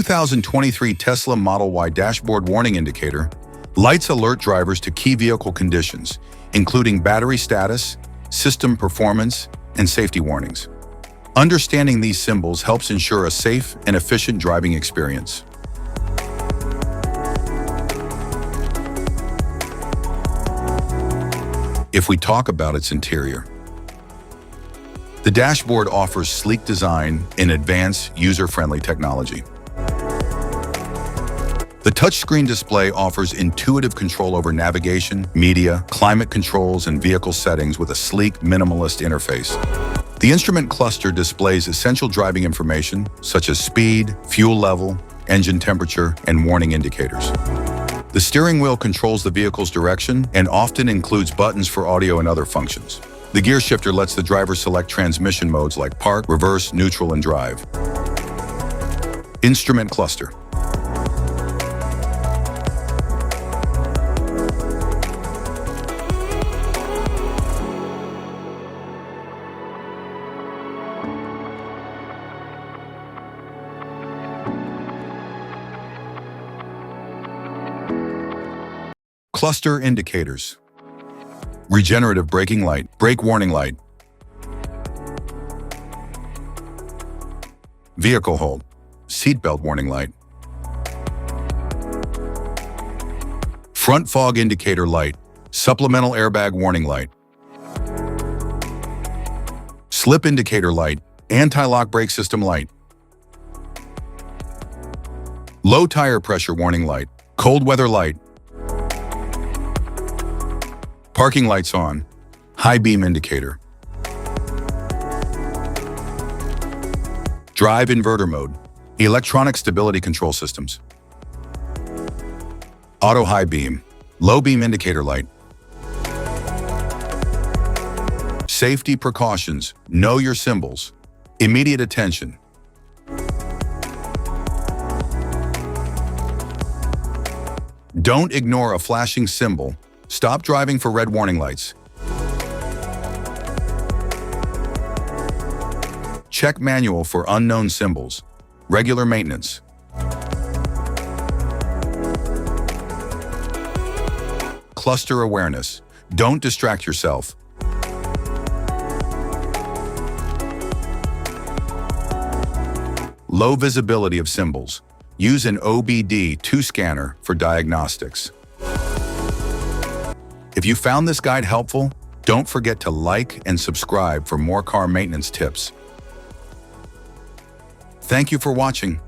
2023 Tesla Model Y dashboard warning indicator lights alert drivers to key vehicle conditions, including battery status, system performance, and safety warnings. Understanding these symbols helps ensure a safe and efficient driving experience. If we talk about its interior, the dashboard offers sleek design and advanced user-friendly technology. The touchscreen display offers intuitive control over navigation, media, climate controls, and vehicle settings with a sleek, minimalist interface. The instrument cluster displays essential driving information such as speed, fuel level, engine temperature, and warning indicators. The steering wheel controls the vehicle's direction and often includes buttons for audio and other functions. The gear shifter lets the driver select transmission modes like park, reverse, neutral, and drive. Instrument cluster. Cluster indicators. Regenerative braking light, brake warning light. Vehicle hold, seatbelt warning light. Front fog indicator light, supplemental airbag warning light. Slip indicator light, anti-lock brake system light. Low tire pressure warning light, cold weather light. Parking lights on, high beam indicator. Drive inverter mode, electronic stability control systems. Auto high beam, low beam indicator light. Safety precautions, know your symbols, immediate attention. Don't ignore a flashing symbol. Stop driving for red warning lights. Check manual for unknown symbols. Regular maintenance. Cluster awareness. Don't distract yourself. Low visibility of symbols. Use an OBD2 scanner for diagnostics. If you found this guide helpful, don't forget to like and subscribe for more car maintenance tips. Thank you for watching.